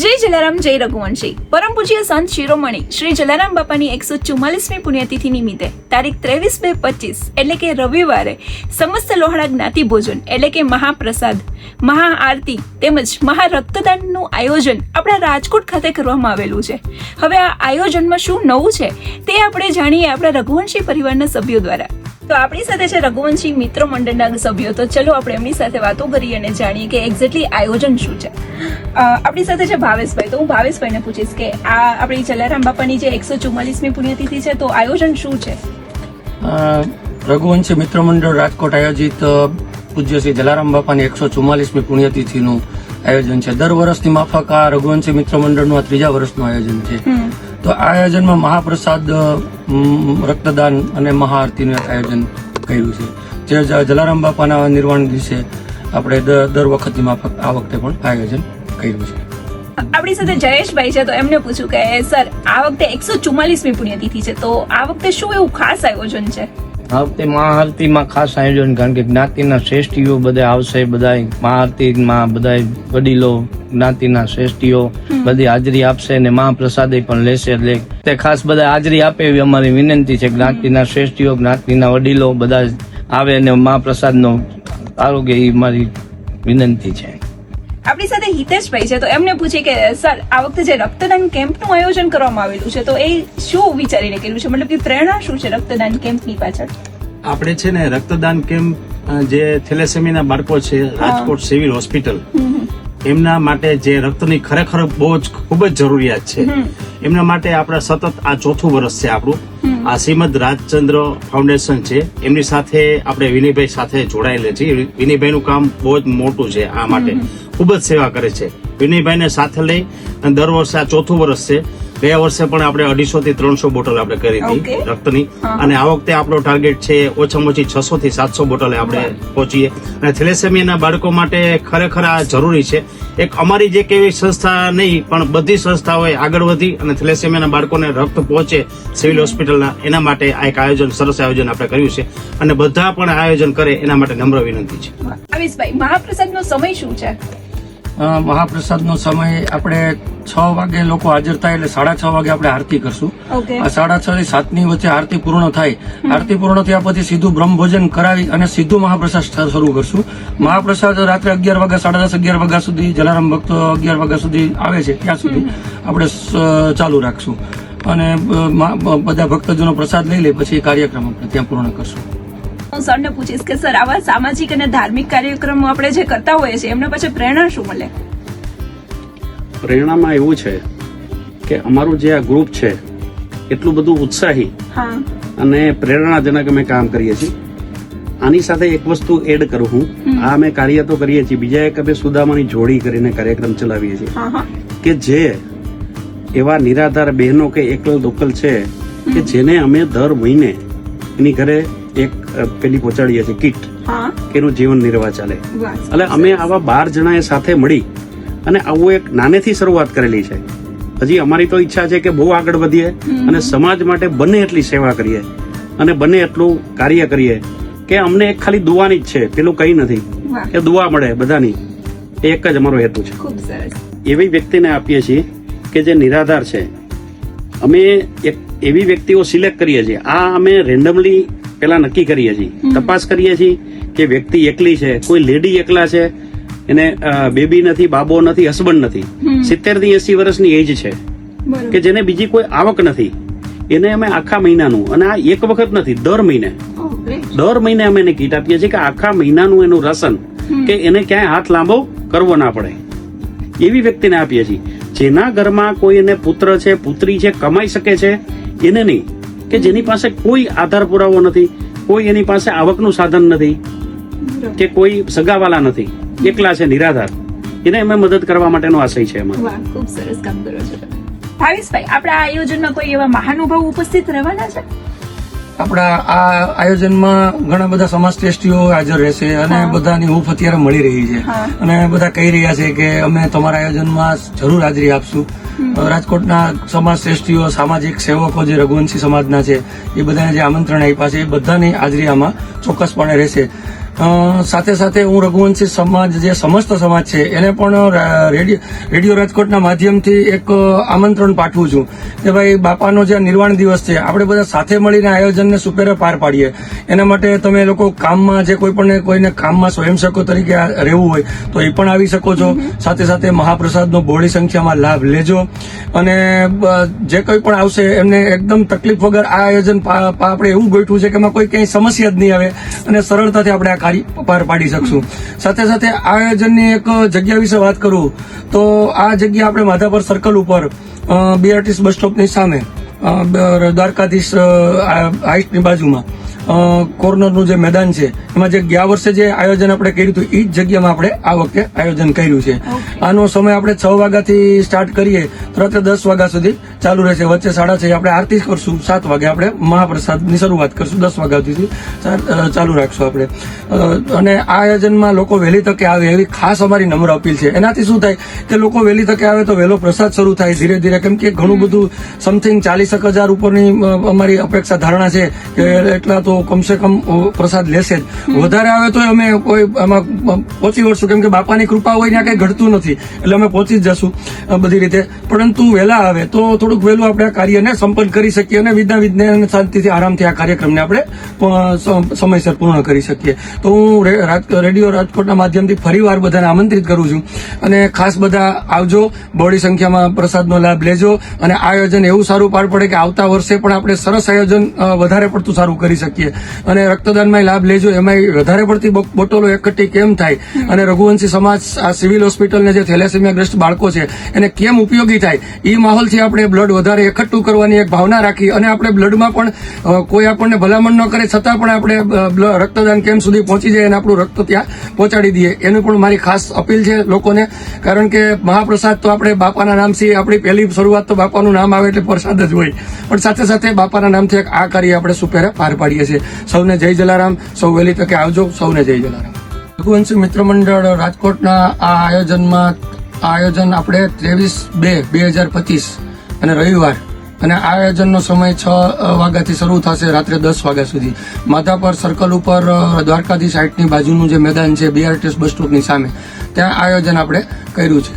જય જલારામ, જય રઘુવંશી. પરમ પૂજ્ય સંત શિરોમણી શ્રી જલારામ બાપાની 144મી પુણ્યતિથિ નિમિત્તે તારીખ 23/2/25 એટલે કે રવિવારે સમસ્ત લોહાણા જ્ઞાતિ ભોજન એટલે કે મહાપ્રસાદ, મહાઆરતી તેમજ મહારક્તદાનનું આયોજન આપણા રાજકોટ ખાતે કરવામાં આવેલું છે. હવે આ આયોજનમાં શું નવું છે તે આપણે જાણીએ આપણા રઘુવંશી પરિવારના સભ્યો દ્વારા. તો આપણી સાથે છે રઘુવંશી મિત્ર મંડળના સભ્યો. તો ચલો આપણે એમની સાથે વાતો કરીએ અને જાણીએ કે એક્ઝેક્ટલી આયોજન શું છે. આપણી સાથે છે ભાવેશભાઈ. તો હું ભાવેશભાઈને પૂછીશ કે આ આપણી જલારામ બાપાની જે 144મી પુણ્યતિથિ છે તો આયોજન શું છે? રઘુવંશી મિત્ર મંડળ રાજકોટ આયોજિત પૂજ્ય શ્રી જલારામ બાપાની 144મી પુણ્યતિથિનું આયોજન છે. દર વર્ષની માફક આ રઘુવંશી મિત્ર મંડળનું આ ત્રીજા વર્ષનું આયોજન છે. તો આ આયોજનમાં મહાપ્રસાદ, રક્તદાન અને મહાઆરતીનું આયોજન કર્યું છે. જે જલારામ બાપાના નિર્વાણ દિવસે આપણે દર વખતની માફક આ વખતે પણ આયોજન કર્યું છે. આપણી સાથે જયેશભાઈ છે. તો એમને પૂછ્યું કે સર આ વખતે 144મી પુણ્યતિથિ છે તો આ વખતે શું એવું ખાસ આયોજન છે? આ વખતે મહાઆરતીમાં ખાસ આયોજન, કારણ કે જ્ઞાતિના શ્રેષ્ઠીઓ બધા આવશે. બધા મહાઆરતીમાં બધા વડીલો, જ્ઞાતિના શ્રેષ્ઠીઓ બધી હાજરી આપશે અને મહાપ્રસાદે પણ લેશે. એટલે તે ખાસ બધા હાજરી આપે એવી અમારી વિનંતી છે. જ્ઞાતિના શ્રેષ્ઠીઓ, જ્ઞાતિના વડીલો બધા આવે અને મહાપ્રસાદનો આરોગ્ય એ મારી વિનંતી છે. આપણી સાથે હિતેશભાઈ છે. તો એમને પૂછે કે સર આ વખતે જે રક્તદાન કેમ્પનું આયોજન કરવામાં આવેલું છે તો એ શું વિચારીને કર્યું છે? મતલબ કે પ્રેરણા શું છે રક્તદાન કેમ્પની પાછળ? આપણે છે ને રક્તદાન કેમ્પ જે થેલેસેમિયાના બાળકો છે રાજકોટ સિવિલ હોસ્પિટલ, એમના માટે જે રક્તની ખરેખર બહુ જ ખૂબ જ જરૂરિયાત છે, એમના માટે આપણે સતત આ ચોથું વર્ષ છે આપણું. આ શ્રીમદ રાજચંદ્ર ફાઉન્ડેશન છે, એમની સાથે આપણે વિનયભાઈ સાથે જોડાયેલા છીએ. વિનયભાઈનું કામ બહુ જ મોટું છે, આ માટે ખૂબ જ સેવા કરે છે. વિનયભાઈને સાથે લઈ અને દર વર્ષે આ ચોથું વર્ષ છે. ગયા વર્ષે પણ આપણે 250 થી 300 બોટલ આપણે કરી હતી રક્તની, અને આ વખતે આપણો ટાર્ગેટ છે ઓછામાં ઓછી 600 થી 700 બોટલે આપણે પહોંચીએ. અને થેલેસેમિયાના બાળકો માટે ખરેખર આ જરૂરી છે. એક અમારી જે કેવી સંસ્થા નહીં પણ બધી સંસ્થાઓએ આગળ વધી અને થેલેસેમિયાના બાળકોને રક્ત પહોંચે સિવિલ હોસ્પિટલના, એના માટે આ એક આયોજન, સરસ આયોજન આપણે કર્યું છે અને બધા પણ આયોજન કરે એના માટે નમ્ર વિનંતી છે. આવેશભાઈ, મહાપ્રસાદનો સમય શું છે? મહાપ્રસાદનો સમય આપણે 6 વાગે લોકો હાજર થાય એટલે 6:30 વાગે આપણે આરતી કરશું. આ 6:30 થી 7ની વચ્ચે આરતી પૂર્ણ થાય. આરતી પૂર્ણ થયા પછી સીધું બ્રહ્મભોજન કરાવી અને સીધું મહાપ્રસાદ શરૂ કરશું. મહાપ્રસાદ રાત્રે 11 વાગ્યા, 10:30, 11 વાગ્યા સુધી જલારામ ભક્તો 11 વાગ્યા સુધી આવે છે ત્યાં સુધી આપણે ચાલુ રાખશું અને બધા ભક્તજનો પ્રસાદ લઈ લે પછી કાર્યક્રમ આપણે ત્યાં પૂર્ણ કરશું. હું સરને પૂછીશ કે સર આવા સામાજિક અને ધાર્મિક કાર્યક્રમો આપણે જે કરતા હોઈએ છીએ એમના પાછળ પ્રેરણા શું મળે? પ્રેરણામાં એવું છે કે અમારું જે આ ગ્રુપ છે એટલું બધું ઉત્સાહી અને પ્રેરણાજનક અમે કામ કરીએ છીએ. આની સાથે એક વસ્તુ એડ કરું હું. આ અમે કાર્ય તો કરીએ છીએ, બીજા એક અમે સુદામાની જોડી કરીને કાર્યક્રમ ચલાવીએ છીએ કે જે એવા નિરાધાર બહેનો કે એકલ દોકલ છે કે જેને અમે દર મહિને એની ઘરે એક પેલી પહોંચાડીએ છીએ કીટ કે એનું જીવન નિર્વાહ ચાલે. એટલે અમે આવા 12 જણાએ સાથે મળી અને આવું એક નાનેથી શરૂઆત કરેલી છે. હજી અમારી તો ઈચ્છા છે કે બહુ આગળ વધીએ અને સમાજ માટે બને એટલી સેવા કરીએ અને બને એટલું કાર્ય કરીએ કે અમને એક ખાલી દુવાની જ છે, પેલું કઈ નથી કે દુઆ મળે બધાની. એ એક જ અમારો હેતુ છે. ખૂબ સરસ. એવી વ્યક્તિને આપીએ છીએ કે જે નિરાધાર છે. અમે એક એવી વ્યક્તિઓ સિલેક્ટ કરીએ છીએ. આ અમે રેન્ડમલી પેલા નક્કી કરીએ છીએ, તપાસ કરીએ છીએ કે વ્યક્તિ એકલી છે, કોઈ લેડી એકલા છે, એને બેબી નથી, બાબો નથી, હસબન્ડ નથી, 70 થી 80 વર્ષની એજ છે, કે જેને બીજી કોઈ આવક નથી, એને અમે આખા મહિનાનું, અને આ એક વખત નથી, દર મહિને અમે એને કીટ આપીએ છીએ કે આખા મહિનાનું એનું રાશન, કે એને ક્યાંય હાથ લાંબો કરવો ના પડે. એવી વ્યક્તિને આપીએ છીએ. જેના ઘરમાં કોઈ એને પુત્ર છે, પુત્રી છે, કમાઈ શકે છે, એને નહીં, કે જેની પાસે કોઈ આધાર પુરાવો નથી, કોઈ એની પાસે આવકનું સાધન નથી, કે કોઈ સગાવાલા નથી, એકલા છે, નિરાધાર, એને અમે મદદ કરવા માટેનો આશય છે એમાં. ખૂબ સરસ કામ કરો છો. ભાવેશભાઈ, આપણા આયોજનમાં કોઈ એવા મહાનુભાવ ઉપસ્થિત રહેવાના છે? આપણા આ આયોજનમાં ઘણા બધા સમાજ શ્રેષ્ઠીઓ હાજર રહેશે અને બધાની હૂંફ અત્યારે મળી રહી છે અને બધા કહી રહ્યા છે કે અમે તમારા આયોજનમાં જરૂર હાજરી આપશું. રાજકોટના સમાજ શ્રેષ્ઠીઓ, સામાજિક સેવકો જે રઘુવંશી સમાજના છે એ બધાને જે આમંત્રણ આપ્યા છે એ બધાની હાજરી આમાં ચોક્કસપણે રહેશે. સાથે સાથે હું રઘુવંશી સમાજ જે સમસ્ત સમાજ છે એને પણ રેડિયો રાજકોટના માધ્યમથી એક આમંત્રણ પાઠવું છું કે ભાઈ બાપાનો જે નિર્વાણ દિવસ છે આપણે બધા સાથે મળીને આયોજનને સુપેરે પાર પાડીએ. એના માટે તમે લોકો કામમાં જે કોઈને કામમાં સ્વયંસેવકો તરીકે રહેવું હોય તો એ પણ આવી શકો છો. સાથે સાથે મહાપ્રસાદનો બહોળી સંખ્યામાં લાભ લેજો અને જે કોઈ પણ આવશે એમને એકદમ તકલીફ વગર આ આયોજન આપણે એવું ગોઠવું છે કે એમાં કોઈ કઈ સમસ્યા જ નહીં આવે અને સરળતાથી આપણે આ કાર્ય પાર પાડી શકશું. સાથે સાથે આ આયોજનની એક જગ્યા વિશે વાત કરું તો આ જગ્યા આપણે માધાપર સર્કલ ઉપર BRTS બસ સ્ટોપની સામે દ્વારકાધીશ હાઈટની બાજુમાં કોર્નરનું જે મેદાન છે એમાં જે ગયા વર્ષે જે આયોજન આપણે કર્યું હતું એ જ જગ્યામાં આપણે આ વખતે આયોજન કર્યું છે. આનો સમય આપણે 6 વાગ્યાથી સ્ટાર્ટ કરીએ તો રાત્રે 10 વાગ્યા સુધી ચાલુ રહેશે. વચ્ચે 6:30 આપણે આરતી કરશું, 7 વાગે આપણે મહાપ્રસાદની શરૂઆત કરશું, 10 વાગ્યા સુધી ચાલુ રાખશું આપણે. અને આ આયોજનમાં લોકો વહેલી તકે આવે એવી ખાસ અમારી નમ્ર અપીલ છે. એનાથી શું થાય કે લોકો વહેલી તકે આવે તો વહેલો પ્રસાદ શરૂ થાય ધીરે ધીરે, કેમ કે ઘણું બધું સમથિંગ 40,000 ઉપરની અમારી અપેક્ષા ધારણા છે કે એટલા તો કમસે કમ પ્રસાદ લેશે જ. વધારે આવે તો અમે કોઈ આમાં પહોંચી વળશું, કેમ કે બાપાની કૃપા હોય ત્યાં કઈ ઘટતું નથી એટલે અમે પહોંચી જ જશું બધી રીતે. પરંતુ વહેલા આવે તો થોડુંક વહેલું આપણે આ કાર્યને સંપન્ન કરી શકીએ અને વિદ્યા અને શાંતિથી આરામથી આ કાર્યક્રમને આપણે સમયસર પૂર્ણ કરી શકીએ. તો હું રેડિયો રાજકોટના માધ્યમથી ફરીવાર બધાને આમંત્રિત કરું છું અને ખાસ બધા આવજો, બહોળી સંખ્યામાં પ્રસાદનો લાભ લેજો અને આ આયોજન એવું સારું પાર પડે કે આવતા વર્ષે પણ આપણે સરસ આયોજન વધારે પડતું સારું કરી શકીએ. અને રક્તદાનમાં લાભ લેજો. એમાં વધારે પડતી બોટલો એકઠી કેમ થાય અને રઘુવંશી સમાજ આ સિવિલ હોસ્પિટલને જે થેલેસેમિયાગ્રસ્ત બાળકો છે એને કેમ ઉપયોગી થાય એ માહોલથી આપણે બ્લડ વધારે એકઠું કરવાની એક ભાવના રાખી અને આપણે બ્લડમાં પણ કોઈ આપણને ભલામણ ન કરે છતાં પણ આપણે રક્તદાન કેમ્પ સુધી પહોંચી જાય અને આપણું રક્ત ત્યાં પહોંચાડી દઈએ. એનું પણ મારી ખાસ અપીલ છે લોકોને, કારણ કે મહાપ્રસાદ તો આપણે બાપાના નામથી આપણી પહેલી શરૂઆત તો બાપાનું નામ આવે એટલે પ્રસાદ જ હોય, પણ સાથે સાથે બાપાના નામથી એક આ કાર્ય આપણે સુપેરે પાર પાડીએ છીએ. સૌને જય જલારામ. સૌ વહેલી તકે આવજો. સૌને જય જલારામ. રઘુવંશી મિત્ર મંડળ રાજકોટના આ આયોજન આપણે 23/2/2025 અને રવિવાર અને આ આયોજનનો સમય 6 વાગ્યાથી શરૂ થશે રાત્રે 10 વાગ્યા સુધી. માધાપર સર્કલ ઉપર દ્વારકાધીશ હાઈટની બાજુનું જે મેદાન છે BRTS બસ સ્ટોપની સામે, ત્યાં આયોજન આપણે કર્યું છે.